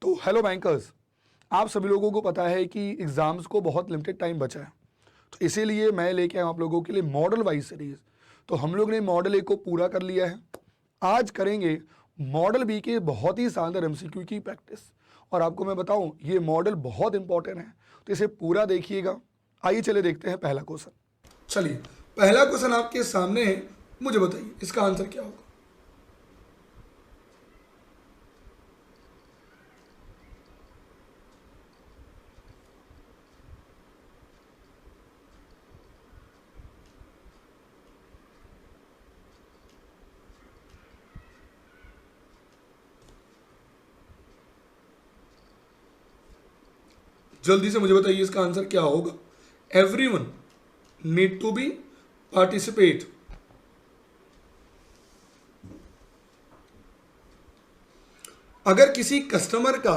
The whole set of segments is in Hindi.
तो हेलो बैंकर्स, आप सभी लोगों को पता है कि एग्ज़ाम्स को बहुत लिमिटेड टाइम बचा है। तो इसीलिए मैं लेके आया हूं आप लोगों के लिए मॉडल वाइज सीरीज़। तो हम लोग ने मॉडल ए को पूरा कर लिया है। आज करेंगे मॉडल बी के बहुत ही शानदार एमसीक्यू की प्रैक्टिस। और आपको मैं बताऊं, ये मॉडल बहुत इंपॉर्टेंट है, तो इसे पूरा देखिएगा। आइए चले देखते हैं पहला क्वेश्चन। चलिए, पहला क्वेश्चन आपके सामने है। मुझे बताइए इसका आंसर क्या होगा। जल्दी से मुझे बताइए इसका आंसर क्या होगा। Everyone need to be participate. अगर किसी कस्टमर का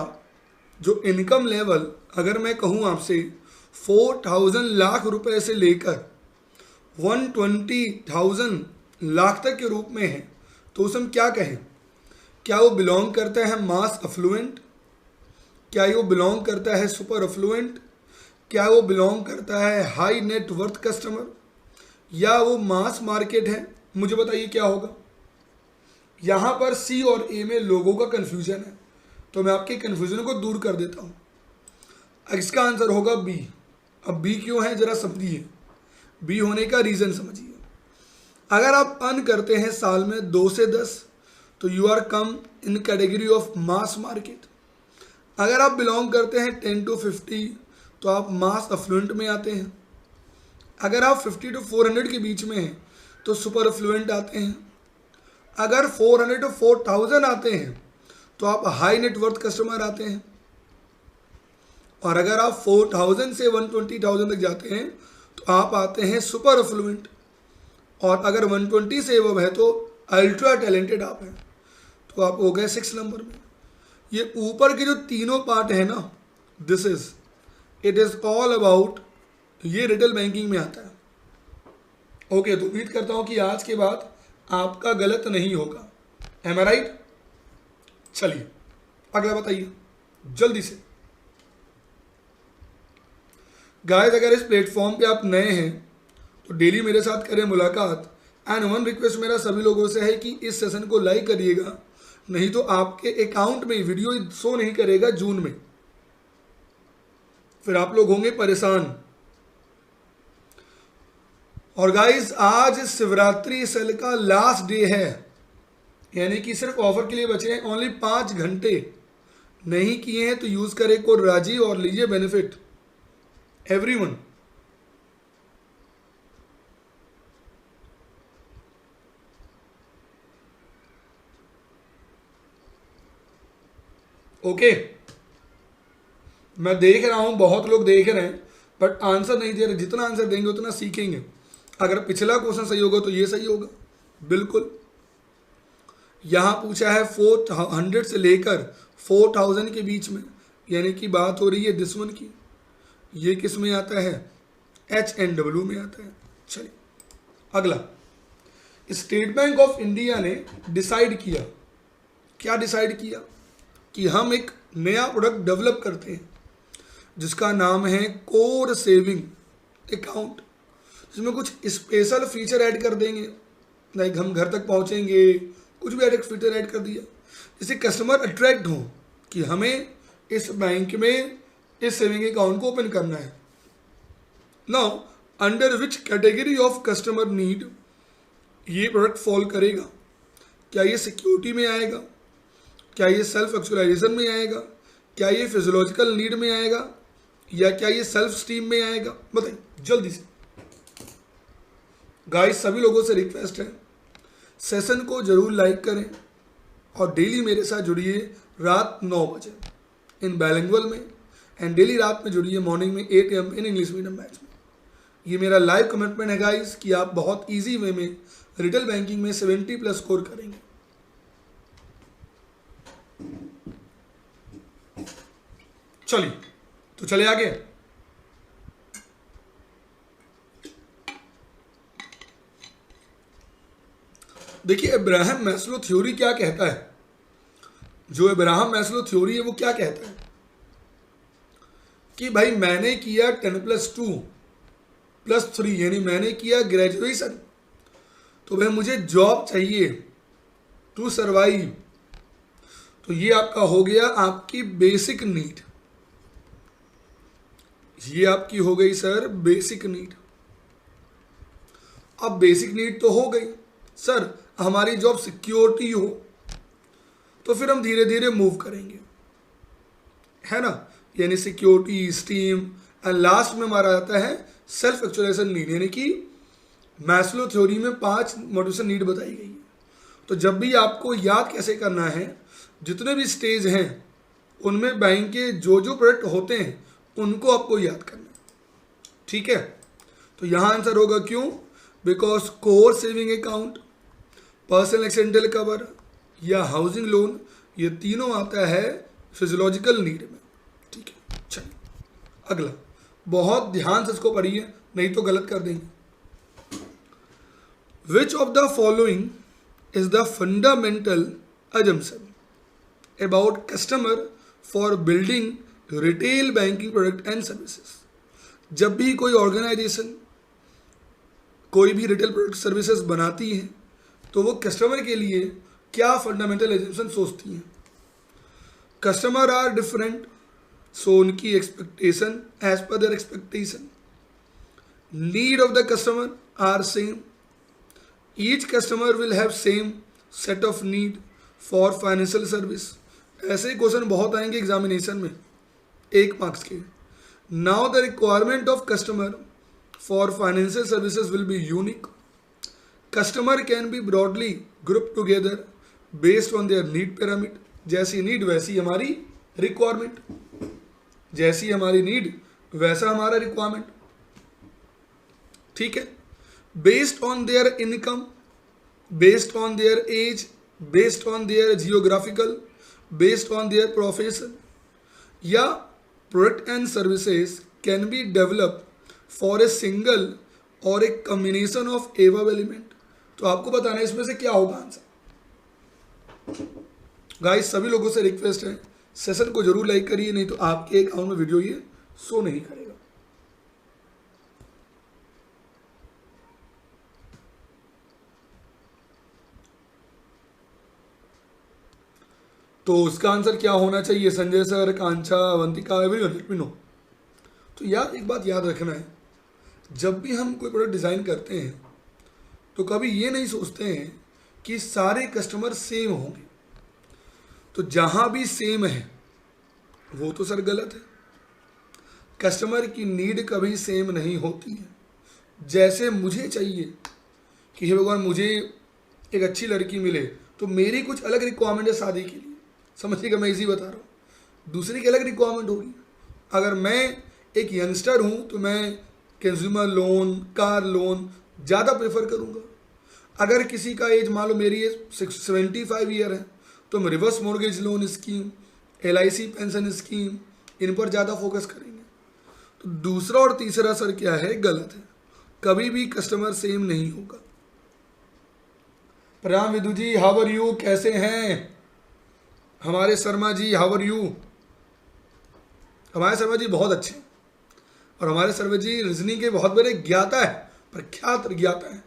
जो इनकम लेवल, अगर मैं कहूं आपसे 4000 लाख रुपए से लेकर 120,000 लाख तक के रूप में है, तो उसे हम क्या कहें। क्या वो बिलोंग करता है मास अफ्लुएंट, क्या वो बिलोंग करता है सुपर अफ्लुएंट, क्या वो बिलोंग करता है हाई नेट वर्थ कस्टमर, या वो मास मार्केट है। मुझे बताइए क्या होगा। यहां पर सी और ए में लोगों का कंफ्यूजन है, तो मैं आपके कंफ्यूजन को दूर कर देता हूं। इसका आंसर होगा बी। अब बी क्यों है जरा समझिए, बी होने का रीजन समझिए। अगर आप अर्न करते हैं साल में 2 से 10, तो you are come in category of mass market. अगर आप बिलोंग करते हैं 10 to 50, तो आप मास अफ्लुएंट में आते हैं। अगर आप 50 to 400 के बीच में हैं, तो सुपर अफ्लुएंट आते हैं। अगर 400 to 4000 आते हैं, तो आप हाई नेटवर्थ कस्टमर आते हैं। और अगर आप 4000 से 120,000 तक जाते हैं, तो आप आते हैं सुपर अफ्लुएंट। और अगर 120 से अब है तो अल्ट्रा टैलेंटेड आप हैं, तो आप हो गए 6 नंबर में। ये ऊपर के जो तीनों पार्ट है ना, this is it is all about, ये रिटेल बैंकिंग में आता है। ओके, तो उम्मीद करता हूं कि आज के बाद आपका गलत नहीं होगा। एम आई राइट। चलिए अगला बताइए जल्दी से। गाइस, अगर इस प्लेटफॉर्म पे आप नए हैं तो डेली मेरे साथ करें मुलाकात। एंड वन रिक्वेस्ट मेरा सभी लोगों से है कि इस सेशन को लाइक करिएगा, नहीं तो आपके अकाउंट में वीडियो शो नहीं करेगा जून में, फिर आप लोग होंगे परेशान। और गाइस, आज शिवरात्रि सेल का लास्ट डे है, यानी कि सिर्फ ऑफर के लिए बचे हैं ओनली 5 घंटे। नहीं किए हैं तो यूज करें कोड राजीव और लीजिए बेनिफिट एवरीवन। ओके, मैं देख रहा हूं बहुत लोग देख रहे हैं बट आंसर नहीं दे रहे। जितना आंसर देंगे उतना सीखेंगे। अगर पिछला क्वेश्चन सही होगा तो ये सही होगा बिल्कुल। यहां पूछा है 400 से लेकर 4000 के बीच में, यानी कि बात हो रही है दिस वन की। ये किस में आता है, HNW में आता है। चलिए अगला, स्टेट बैंक ऑफ इंडिया ने डिसाइड किया, क्या डिसाइड किया, कि हम एक नया प्रोडक्ट डेवलप करते हैं जिसका नाम है कोर सेविंग अकाउंट, जिसमें कुछ स्पेशल फीचर ऐड कर देंगे। लाइक हम घर तक पहुंचेंगे, कुछ भी एक फीचर ऐड कर दिया जिससे कस्टमर अट्रैक्ट हो कि हमें इस बैंक में इस सेविंग अकाउंट को ओपन करना है। Now under which category of customer need ये प्रोडक्ट फॉल करेगा। क्या ये सिक्योरिटी में आएगा, क्या ये सेल्फ एक्चुअलाइजेशन में आएगा, क्या ये फिजियोलॉजिकल नीड में आएगा, या क्या ये सेल्फ स्टीम में आएगा। बताइए जल्दी से। गाइस, सभी लोगों से रिक्वेस्ट है, सेशन को जरूर लाइक करें और डेली मेरे साथ जुड़िए रात 9 बजे इन बाइलिंगुअल में, एंड डेली रात में जुड़िए मॉर्निंग में 8 AM in English medium batch में। ये मेरा लाइव कमिटमेंट है गाइस कि आप बहुत इजी वे में रिटेल बैंकिंग में 70+ स्कोर करेंगे। चलिए तो चले आगे। देखिए, अब्राहम मैस्लो थ्योरी क्या कहता है। जो अब्राहम मैस्लो थ्योरी है वो क्या कहता है कि भाई मैंने किया 10+2+3 यानी मैंने किया ग्रेजुएशन, तो भाई मुझे जॉब चाहिए टू सर्वाइव। तो ये आपका हो गया आपकी बेसिक नीड, ये आपकी हो गई सर बेसिक नीड। अब बेसिक नीड तो हो गई सर, हमारी जॉब सिक्योरिटी हो, तो फिर हम धीरे धीरे मूव करेंगे, है ना, यानी सिक्योरिटी, स्टीम, एंड लास्ट में हमारा आता है सेल्फ एक्चुअलाइजेशन नीड, यानी कि मैस्लो थ्योरी में 5 मोटिवेशन नीड बताई गई है। तो जब भी आपको याद कैसे करना है, जितने भी स्टेज हैं उनमें बैंक के जो जो प्रोडक्ट होते हैं उनको आपको याद करना है, ठीक है। तो यहाँ आंसर होगा क्यों, because core saving account, personal accidental cover या हाउसिंग लोन, ये तीनों आता है फिजियोलॉजिकल नीड में, ठीक है। चलिए अगला, बहुत ध्यान से इसको पढ़िए नहीं तो गलत कर देंगे। Which of the following is the fundamental assumption about customer for building retail banking product and services। जब भी कोई ऑर्गेनाइजेशन कोई भी रिटेल प्रोडक्ट सर्विसेज बनाती है तो वो कस्टमर के लिए क्या फंडामेंटल एजम्पशन सोचती हैं। कस्टमर आर डिफरेंट, सो उनकी एक्सपेक्टेशन एज पर their expectation. Need of the customer are same, each customer will have same set of need for financial service. ऐसे ही क्वेश्चन बहुत आएंगे एग्जामिनेशन में 1 मार्क्स के। Now the requirement of customer for financial services will be unique. Customer can be broadly group together based on their need pyramid. जैसी नीड वैसी हमारी रिक्वायरमेंट, जैसी हमारी नीड वैसा हमारा रिक्वायरमेंट, ठीक है। Based on their income, based on their age, based on their geographical, based on their profession, या product and services can be develop for a single or a combination of above element. तो आपको बताना है इसमें से क्या होगा आंसर। गाइस सभी लोगों से रिक्वेस्ट है सेशन को जरूर लाइक करिए, नहीं तो आपके अकाउंट में वीडियो ये शो नहीं करेगा। तो उसका आंसर क्या होना चाहिए Sanjay sir, Kancha, Avantika, everyone let me know. तो यार एक बात याद रखना है, जब भी हम कोई प्रोडक्ट डिज़ाइन करते हैं तो कभी ये नहीं सोचते हैं कि सारे कस्टमर सेम होंगे। तो जहाँ भी सेम है वो तो सर गलत है। कस्टमर की नीड कभी सेम नहीं होती है। जैसे मुझे चाहिए कि हे भगवान मुझे एक अच्छी लड़की मिले, तो मेरी कुछ अलग रिक्वायरमेंट है शादी के लिए, समझिएगा मैं इजी बता रहा हूँ। दूसरी की अलग रिक्वायरमेंट होगी। अगर मैं एक यंगस्टर हूँ तो मैं कंज्यूमर लोन, कार लोन ज़्यादा प्रेफर करूँगा। अगर किसी का एज मान लो मेरी एज 75 ईयर है तो हम reverse mortgage loan scheme, LIC pension scheme, इन पर ज़्यादा फोकस करेंगे। तो दूसरा और तीसरा सर क्या है, गलत है। कभी भी कस्टमर सेम नहीं होगा। प्रणाम विदु जी, हाउ आर यू, कैसे हैं हमारे Sharma ji, how are you. हमारे शर्मा जी बहुत अच्छे हैं और हमारे शर्मा जी रीजनिंग के बहुत बड़े ज्ञाता है, प्रख्यात ज्ञाता है।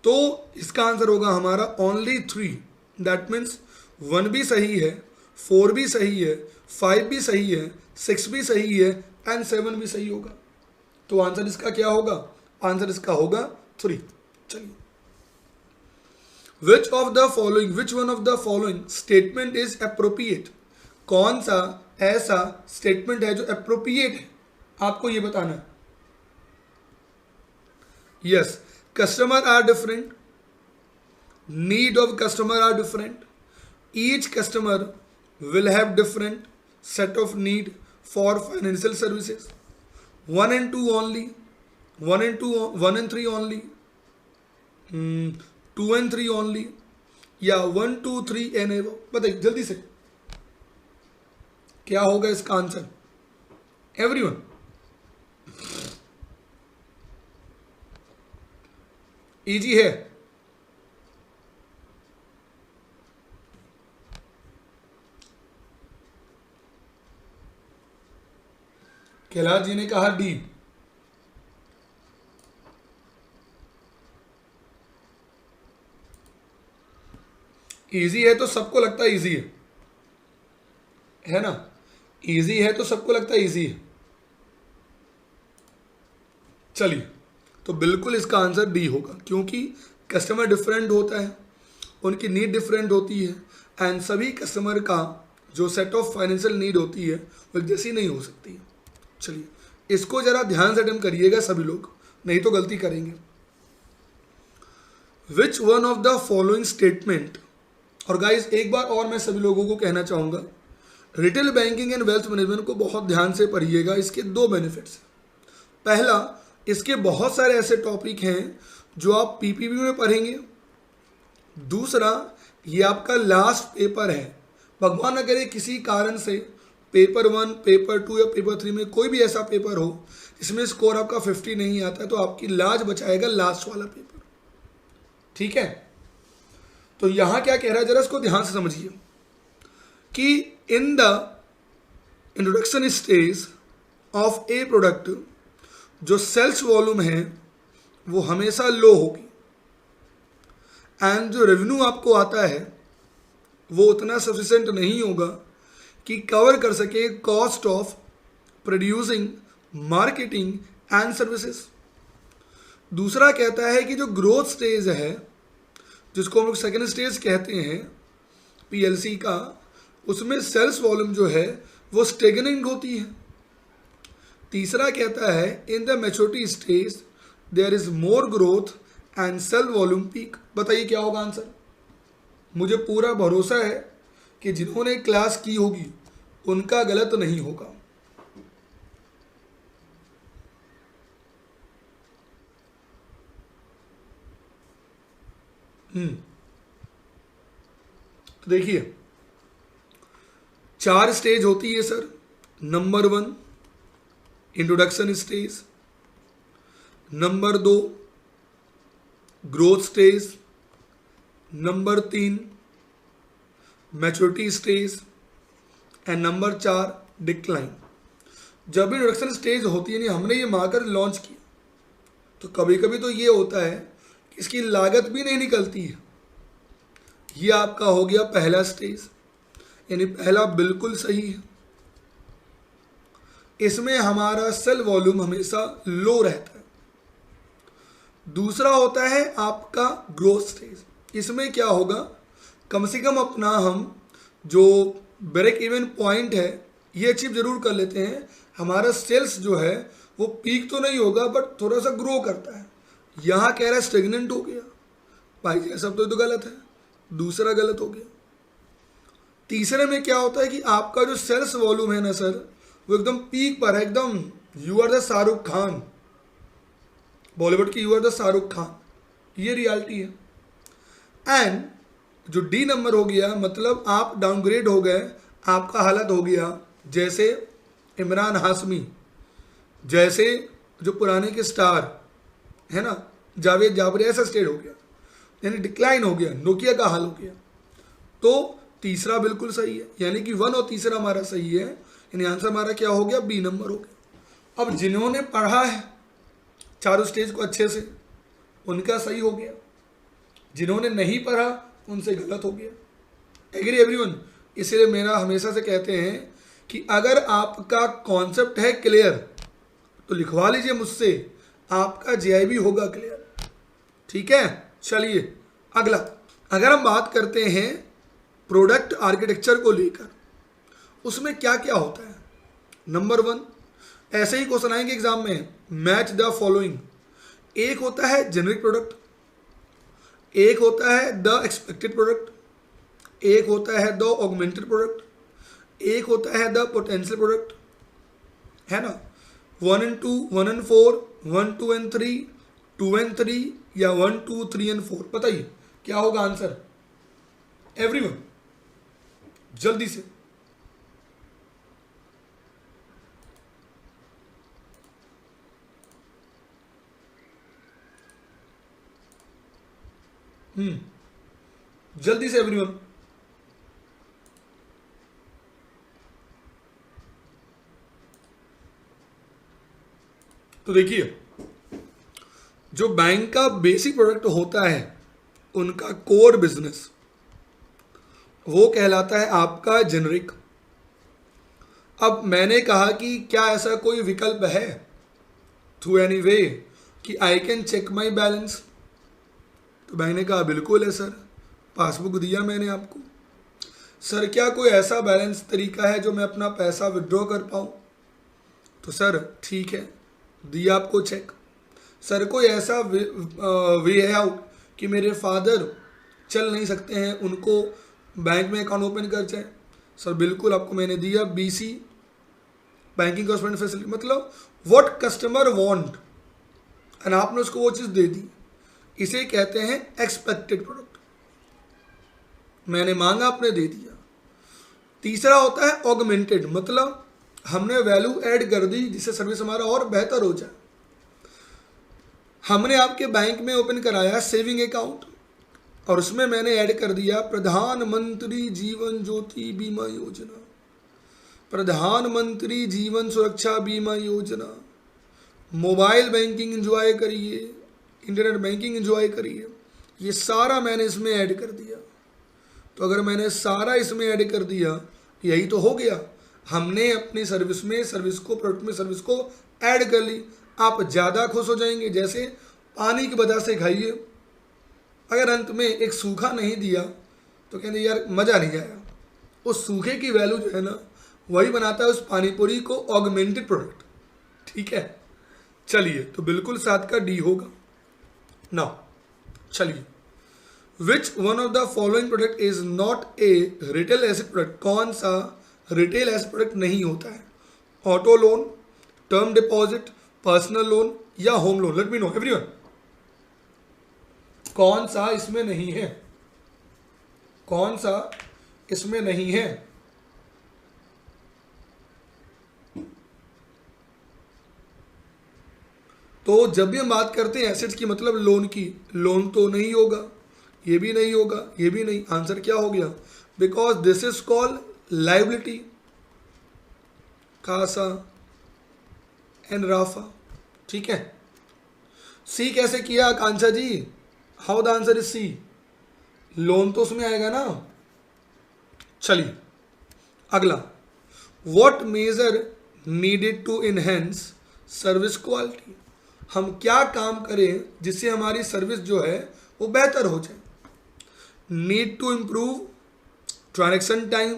तो इसका आंसर होगा हमारा ओनली 3। दैट मीन्स 1 भी सही है, 4 भी सही है, 5 भी सही है, 6 भी सही है एंड 7 भी सही होगा। तो आंसर इसका क्या होगा, आंसर इसका होगा 3। चलिए, which one of the following statement is appropriate. कौन सा ऐसा स्टेटमेंट है जो अप्रोप्रिएट है, आपको ये बताना है। Yes, customer are different, need of customer are different, each customer will have different set of need for financial services, 1 and 2 only, 1 and 3 only, 2 and 3 only, या 1 2 3 and above। बताइए जल्दी से क्या होगा इसका आंसर एवरीवन। इजी है। कैलाश जी ने कहा डी। इजी है तो सबको लगता है इजी है ना? इजी है तो सबको लगता है इजी है। चलिए, तो बिल्कुल इसका आंसर डी होगा, क्योंकि कस्टमर डिफरेंट होता है, उनकी नीड डिफरेंट होती है, एंड सभी कस्टमर का जो सेट ऑफ फाइनेंशियल नीड होती है वो एक जैसी नहीं हो सकती है। चलिए, इसको जरा ध्यान से अटेम्प्ट करिएगा सभी लोग, नहीं तो गलती करेंगे। विच one of the following statement, और गाइस एक बार और मैं सभी लोगों को कहना चाहूँगा, retail banking and wealth management को बहुत ध्यान से पढ़िएगा। इसके दो बेनिफिट्स हैं। पहला, इसके बहुत सारे ऐसे टॉपिक हैं जो आप पीपीबी में पढ़ेंगे। दूसरा, ये आपका लास्ट पेपर है। भगवान न करे किसी कारण से पेपर 1, पेपर 2 या पेपर 3 में कोई भी ऐसा पेपर हो जिसमें स्कोर आपका 50 नहीं आता है, तो आपकी लाज बचाएगा लास्ट वाला पेपर। ठीक है, तो यहां क्या कह रहा है, जरा इसको ध्यान से समझिए कि in the introduction stage of A product जो सेल्स वॉल्यूम है वो हमेशा लो होगी, एंड जो रेवेन्यू आपको आता है वो उतना सफिशिएंट नहीं होगा कि कवर कर सके cost of producing, marketing and services. दूसरा कहता है कि जो ग्रोथ स्टेज है, जिसको हम लोग सेकेंड स्टेज कहते हैं पीएलसी का, उसमें सेल्स वॉल्यूम जो है वो स्टेगनेंट होती है। तीसरा कहता है in the maturity stage there is more growth and sale volume peak. बताइए क्या होगा आंसर? मुझे पूरा भरोसा है कि जिन्होंने क्लास की होगी उनका गलत नहीं होगा। तो देखिए, 4 स्टेज होती है sir. Number 1 introduction stage, number 2 growth stage, number 3 maturity stage and number 4 decline. जब भी इंट्रोडक्शन स्टेज होती है, यानी हमने ये मार्कर लॉन्च किया, तो कभी कभी तो ये होता है कि इसकी लागत भी नहीं निकलती है। ये आपका हो गया पहला स्टेज, यानी पहला बिल्कुल सही है। इसमें हमारा सेल वॉल्यूम हमेशा लो रहता है। दूसरा होता है आपका ग्रोथ स्टेज। इसमें क्या होगा, कम से कम अपना हम जो ब्रेक इवन पॉइंट है ये अचीव जरूर कर लेते हैं। हमारा सेल्स जो है वो पीक तो नहीं होगा बट थोड़ा सा ग्रो करता है। यहाँ कह रहा है स्टेगनेंट हो गया, भाई ये सब तो गलत है, दूसरा गलत हो गया। तीसरे में क्या होता है कि आपका जो सेल्स वॉल्यूम है ना सर, वो एकदम पीक पर है, एकदम you are the Shahrukh Khan, Bollywood की you are the Shahrukh Khan, ये रियलिटी है। एंड जो डी नंबर हो गया, मतलब आप डाउनग्रेड हो गए, आपका हालत हो गया जैसे इमरान हाशमी, जैसे जो पुराने के स्टार है ना जावेद जाफरी, ऐसा स्टेट हो गया, यानी डिक्लाइन हो गया, नोकिया का हाल हो गया। तो तीसरा बिल्कुल सही है, यानी कि 1 और तीसरा हमारा सही है, यानी आंसर हमारा क्या हो गया, बी नंबर हो गया। अब जिन्होंने पढ़ा है चारों स्टेज को अच्छे से, उनका सही हो गया। जिन्होंने नहीं पढ़ा उनसे गलत हो गया। Agree everyone? इसलिए मेरा हमेशा से कहते हैं कि अगर आपका कॉन्सेप्ट है क्लियर तो लिखवा लीजिए मुझसे, आपका जेआईबी होगा क्लियर। ठीक है, चलिए अगला। अगर हम बात करते हैं प्रोडक्ट आर्किटेक्चर को लेकर, उसमें क्या क्या होता है। नंबर 1, ऐसे ही क्वेश्चन आएंगे एग्जाम में, मैच द फॉलोइंग। एक होता है जेनरिक प्रोडक्ट, एक होता है द एक्सपेक्टेड प्रोडक्ट, एक होता है द ऑगमेंटेड प्रोडक्ट, एक होता है द पोटेंशियल प्रोडक्ट, है ना। 1 and 2, 1 and 4, 1, 2 and 3, 2 and 3 या 1, 2, 3 and 4। बताइए क्या होगा आंसर एवरीवन, जल्दी से। जल्दी से एवरीवन। तो देखिए, जो बैंक का बेसिक प्रोडक्ट होता है, उनका कोर बिजनेस, वो कहलाता है आपका जेनरिक। अब मैंने कहा कि क्या ऐसा कोई विकल्प है थ्रू एनी वे कि I can check my balance? तो बैंक ने कहा बिल्कुल है सर, पासबुक दिया मैंने आपको। सर क्या कोई ऐसा बैलेंस तरीका है जो मैं अपना पैसा विड्रॉ कर पाऊँ? तो सर ठीक है, दिया आपको चेक। सर कोई ऐसा वे है आउट कि मेरे फादर चल नहीं सकते हैं, उनको बैंक में अकाउंट ओपन कर जाए? सर बिल्कुल, आपको मैंने दिया BC, बैंकिंग कॉरस्पॉन्डेंट फैसिलिटी, मतलब व्हाट कस्टमर वांट, एंड आपने उसको वो चीज़ दे दी। इसे कहते हैं एक्सपेक्टेड प्रोडक्ट। मैंने मांगा, आपने दे दिया। तीसरा होता है ऑगमेंटेड, मतलब हमने वैल्यू ऐड कर दी जिससे सर्विस हमारा और बेहतर हो जाए। हमने आपके बैंक में ओपन कराया सेविंग अकाउंट, और उसमें मैंने ऐड कर दिया प्रधानमंत्री जीवन ज्योति बीमा योजना, प्रधानमंत्री जीवन सुरक्षा बीमा योजना, मोबाइल बैंकिंग एंजॉय करिए, इंटरनेट बैंकिंग एंजॉय करिए। ये सारा मैंने इसमें ऐड कर दिया। तो अगर मैंने सारा इसमें ऐड कर दिया, यही तो हो गया, हमने अपनी सर्विस में सर्विस को, प्रोडक्ट में सर्विस को ऐड कर ली। आप ज़्यादा खुश हो जाएंगे। जैसे पानी की वजह से खाइए, अगर अंत में एक सूखा नहीं दिया तो कहते यार मज़ा नहीं आया। उस सूखे की वैल्यू जो है ना, वही बनाता है उस पानीपुरी को ऑगमेंटेड प्रोडक्ट। ठीक है, चलिए, तो बिल्कुल 7 का D होगा। नाउ चलिए, which one of the following product is not a retail asset product? कौन सा रिटेल एसेट प्रोडक्ट नहीं होता है? Auto loan, term deposit, personal loan या home loan? Let me know everyone, कौन सा इसमें नहीं है? कौन सा इसमें नहीं है? तो जब भी हम बात करते हैं एसेट्स की, मतलब लोन की, लोन तो नहीं होगा, ये भी नहीं होगा, ये भी नहीं। आंसर क्या हो गया? Because this is called liability, CASA and rafa. ठीक है, सी कैसे किया Kancha ji? How the answer is C, loan तो उसमें आएगा ना। चलिए अगला, what major needed to enhance service quality? हम क्या काम करें जिससे हमारी सर्विस जो है वो बेहतर हो जाए? Need to improve transaction time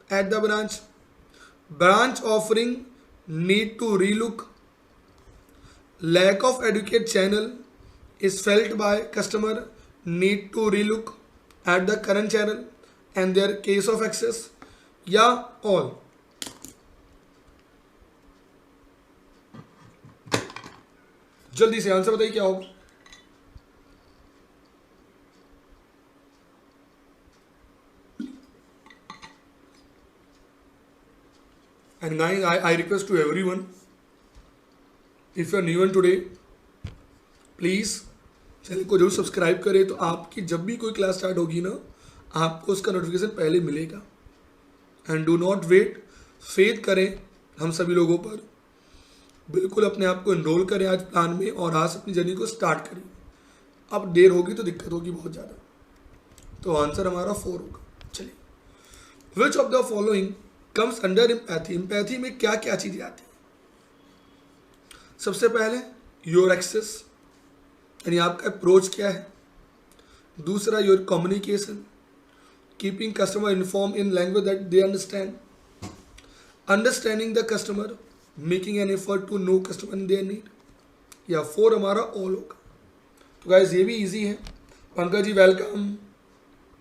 at the branch, branch offering need to relook, lack of adequate channel is felt by customer need to relook at the current channel and their case of access, या all? जल्दी से आंसर बताइए क्या होगा। And guys, I request to everyone, if you are new in today, please channel को जरूर सब्सक्राइब करें, तो आपकी जब भी कोई क्लास स्टार्ट होगी ना, आपको उसका नोटिफिकेशन पहले मिलेगा। And do not wait, faith करें हम सभी लोगों पर, बिल्कुल अपने आप को इनरोल करें आज प्लान में और आज अपनी जर्नी को स्टार्ट करें। अब देर होगी तो दिक्कत होगी बहुत ज़्यादा। तो आंसर हमारा 4 होगा। चलिए, which of the following comes under empathy? Empathy में क्या क्या चीज़ें आती हैं? सबसे पहले योर एक्सेस, यानी आपका अप्रोच क्या है। दूसरा your communication, keeping customer inform in language that they understand, understanding the customer, making an effort to know customer in their need, या 4 हमारा ऑल होगा। तो गाइस ये भी इजी है। पंकज जी वेलकम,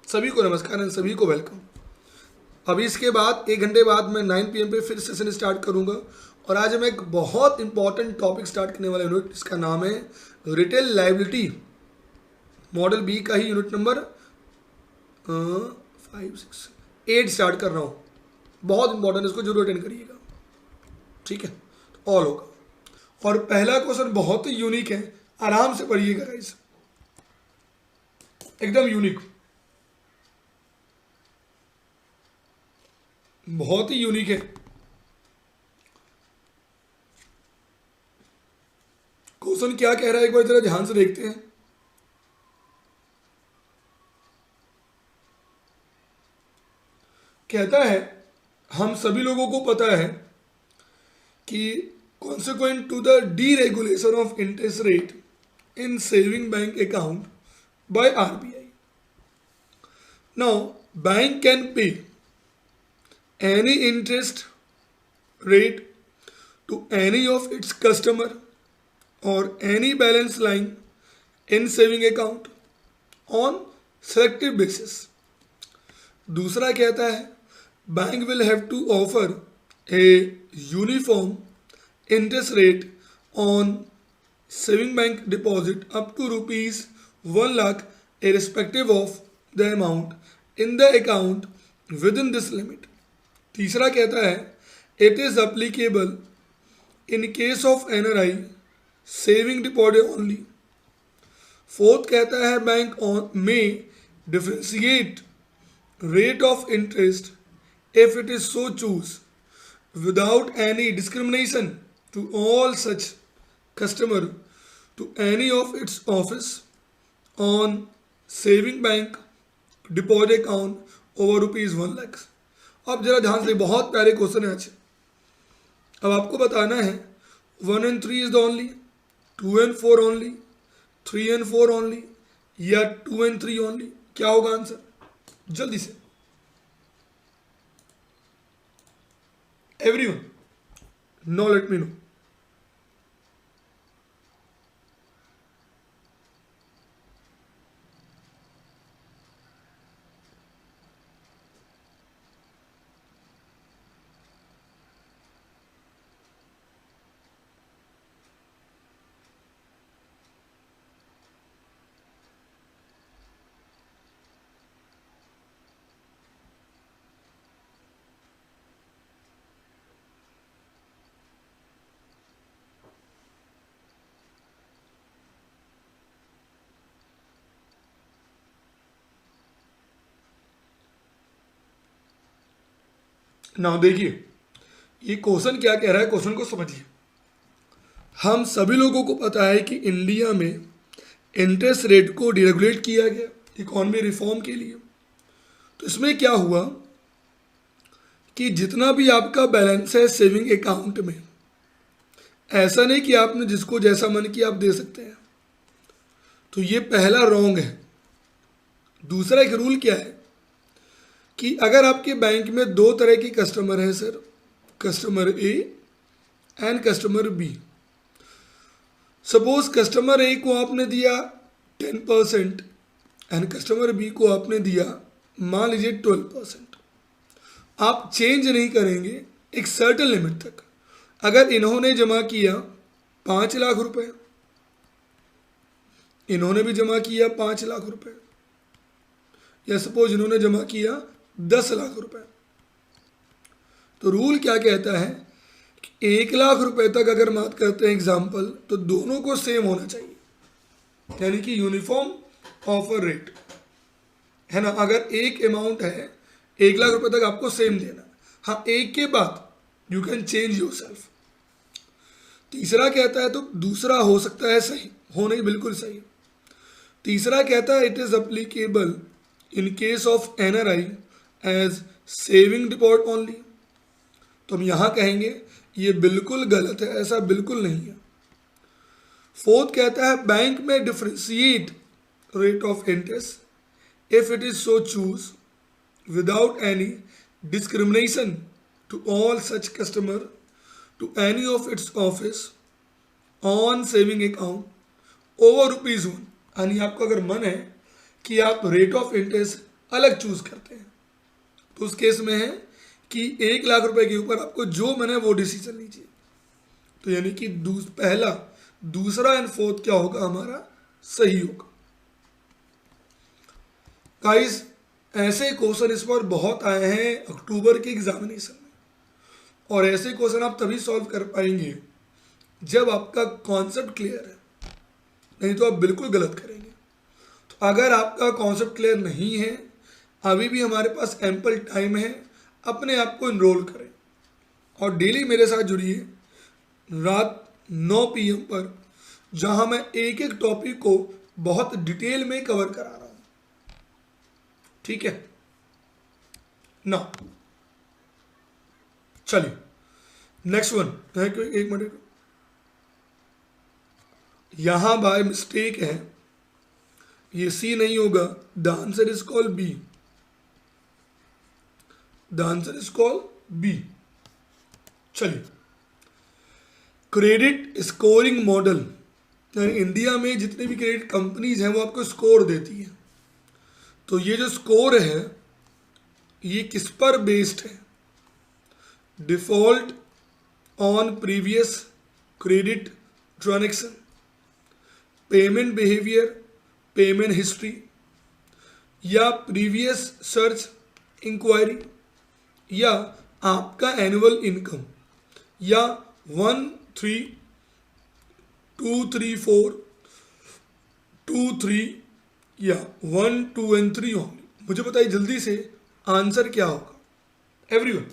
सभी को नमस्कार एंड सभी को वेलकम। अभी इसके बाद 1 घंटे बाद मैं 9 PM पे फिर सेशन स्टार्ट करूंगा, और आज मैं एक बहुत इंपॉर्टेंट टॉपिक स्टार्ट करने वाला यूनिट, इसका नाम है रिटेल लायबिलिटी, मॉडल बी का ही यूनिट नंबर 5, 6, 8 स्टार्ट कर रहा हूँ। बहुत इंपॉर्टेंट, इसको जरूर अटेंड करिएगा। ठीक है, तो ऑल होगा। और पहला क्वेश्चन बहुत ही यूनिक है, आराम से पढ़िएगा गाइस, एकदम यूनिक, बहुत ही यूनिक है। क्वेश्चन क्या कह रहा है एक बार जरा ध्यान से देखते हैं। कहता है हम सभी लोगों को पता है कि consequent to the deregulation of interest rate in saving bank account by RBI. Now, bank can pay any interest rate to any of its customer or any balance line in saving account on selective basis. दूसरा कहता है bank will have to offer a uniform interest rate on saving bank deposit up to rupees 1 lakh irrespective of the amount in the account within this limit. तीसरा कहता है it is applicable in case of NRI saving deposit only. Fourth कहता है bank may differentiate rate of interest if it is so choose without any discrimination to all such customer to any of its office on saving bank deposit account over rupees 1 lakh. अब जरा ध्यान से, बहुत प्यारे क्वेश्चन है आज। अब आपको बताना है 1 and 3 is the only, 2 and 4 only, 3 and 4 only या 2 and 3 only। क्या होगा आंसर? जल्दी से everyone, now let me know। Now देखिए ये क्वेश्चन क्या कह रहा है, क्वेश्चन को समझिए। हम सभी लोगों को पता है कि इंडिया में इंटरेस्ट रेट को डिरेगुलेट किया गया इकोनॉमी रिफॉर्म के लिए। तो इसमें क्या हुआ कि जितना भी आपका बैलेंस है सेविंग अकाउंट में, ऐसा नहीं कि आपने जिसको जैसा मन किया आप दे सकते हैं। तो ये पहला रॉन्ग है। दूसरा एक रूल क्या है कि अगर आपके बैंक में दो तरह के कस्टमर हैं sir, customer A and customer B. Suppose customer A को आपने दिया 10% एंड कस्टमर बी को आपने दिया मान लीजिए 12%। आप चेंज नहीं करेंगे एक सर्टेन लिमिट तक। अगर इन्होंने जमा किया 5 लाख रुपए, इन्होंने भी जमा किया 5 लाख रुपए, या सपोज इन्होंने जमा किया 10 लाख रुपए, तो रूल क्या कहता है कि 1 लाख रुपए तक अगर बात करते हैं एग्जाम्पल, तो दोनों को सेम होना चाहिए, यानी कि यूनिफॉर्म ऑफर रेट है ना। अगर एक अमाउंट है 1 लाख रुपए तक आपको सेम देना। हाँ, एक के बाद you can change your self. तीसरा कहता है, तो दूसरा हो सकता है सही, हो नहीं बिल्कुल सही। तीसरा कहता है it is applicable in case of NRI as saving deposit only. तो हम यहां कहेंगे ये बिल्कुल गलत है, ऐसा बिल्कुल नहीं है। फोर्थ कहता है बैंक में differentiate rate of interest if it is so choose without any discrimination to all such customer to any of its office on saving account over rupees 1। यानी आपको अगर मन है कि आप रेट ऑफ इंटरेस्ट अलग चूज करते हैं, तो उस केस में है कि 1 लाख रुपए के ऊपर आपको जो मन है वो डिसीजन लीजिए। तो यानी कि पहला, दूसरा एंड फोर्थ क्या होगा हमारा, सही होगा। गाइस ऐसे क्वेश्चन इस पर बहुत आए हैं अक्टूबर के एग्जामिनेशन में, और ऐसे क्वेश्चन आप तभी सॉल्व कर पाएंगे जब आपका कॉन्सेप्ट क्लियर है, नहीं तो आप बिल्कुल गलत करेंगे। तो अगर आपका कॉन्सेप्ट क्लियर नहीं है, अभी भी हमारे पास एम्पल टाइम है, अपने आप को इनरोल करें और डेली मेरे साथ जुड़िए। रात 9 PM पर जहां मैं एक एक टॉपिक को बहुत डिटेल में कवर करा रहा हूं, ठीक है ना। चलिए नेक्स्ट वन है, एक मिनट, यहां बाय मिस्टेक है, ये सी नहीं होगा, the answer is call B, the answer is call B. चलिए, क्रेडिट स्कोरिंग मॉडल, इंडिया में जितने भी क्रेडिट कंपनीज हैं वो आपको स्कोर देती है, तो ये जो स्कोर है ये किस पर बेस्ड है? Default on previous credit transaction, payment behaviour, payment history, या प्रीवियस सर्च इंक्वायरी, या आपका एनुअल इनकम, या 1 3 2 3 4 2 3, या 1 2 and 3 ओनली। मुझे बताइए जल्दी से आंसर क्या होगा एवरीवन?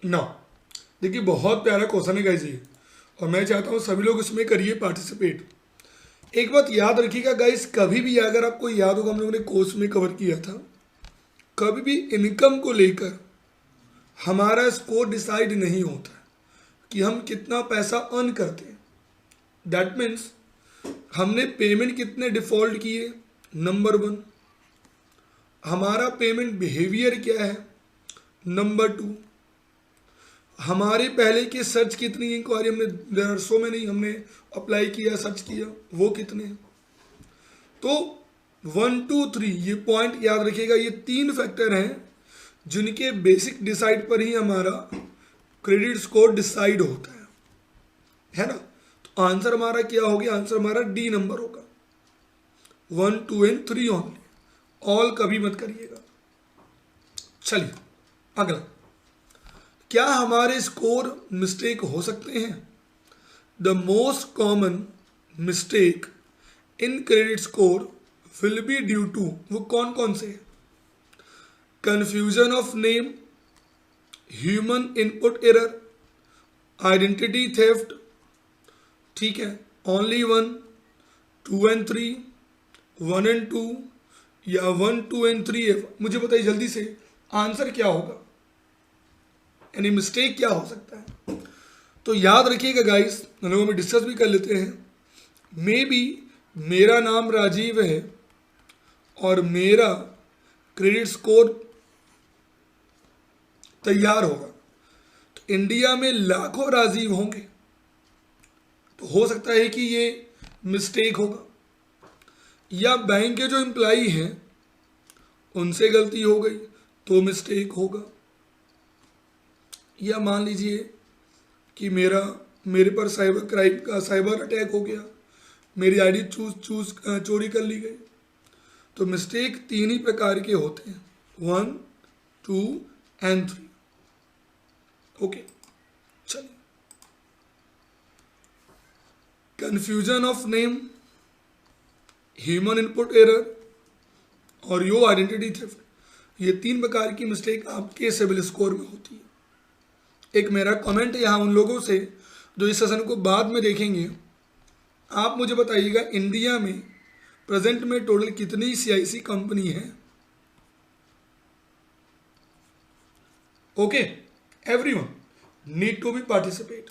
ना देखिए, बहुत प्यारा क्वेश्चन है गाइस ये, और मैं चाहता हूँ सभी लोग इसमें करिए पार्टिसिपेट। एक बात याद रखिएगा गाइस, कभी भी अगर आपको याद होगा हम लोगों ने कोर्स में कवर किया था, कभी भी इनकम को लेकर हमारा स्कोर डिसाइड नहीं होता कि हम कितना पैसा अर्न करते हैं। दैट मीन्स हमने पेमेंट कितने डिफॉल्ट किए, नंबर 1, हमारा पेमेंट बिहेवियर क्या है, नंबर 2, हमारे पहले के सर्च कितनी इंक्वायरी हमने, दरसों में नहीं, हमने अप्लाई किया, सर्च किया, वो कितने हैं। तो 1 2 3 ये पॉइंट याद रखिएगा, ये 3 फैक्टर हैं जिनके बेसिक डिसाइड पर ही हमारा क्रेडिट स्कोर डिसाइड होता है ना। तो आंसर हमारा क्या हो गया? आंसर हमारा डी नंबर होगा, 1 2 and 3 ओनली, ऑल कभी मत करिएगा। चलिए अगला, क्या हमारे स्कोर मिस्टेक हो सकते हैं? The most common mistake in credit score will be due to, वो कौन कौन से? Confusion of name, human input error, identity theft, ठीक है, ओनली 1 2 and 3, 1 and 2, या 1 2 and 3 है। मुझे बताइए जल्दी से आंसर क्या होगा, यानी मिस्टेक क्या हो सकता है? तो याद रखिएगा गाइस, हम लोगों में डिस्कस भी कर लेते हैं। मे बी मेरा नाम राजीव है और मेरा क्रेडिट स्कोर तैयार होगा, तो इंडिया में लाखों राजीव होंगे, तो हो सकता है कि ये मिस्टेक होगा, या बैंक के जो एम्प्लॉई हैं उनसे गलती हो गई तो मिस्टेक होगा, या मान लीजिए कि मेरे पर साइबर क्राइम का साइबर अटैक हो गया, मेरी आईडी चोरी कर ली गई। तो मिस्टेक 3 ही प्रकार के होते हैं, 1 2 and 3। Okay confusion of name, human input error और योर आइडेंटिटी थेफ्ट। ये 3 प्रकार की मिस्टेक आपके सिविल स्कोर में होती है। एक मेरा कमेंट यहाँ उन लोगों से जो इस सेशन को बाद में देखेंगे, आप मुझे बताइएगा इंडिया में प्रेजेंट में टोटल कितनी CIC कंपनी है। Okay, everyone need to be participate.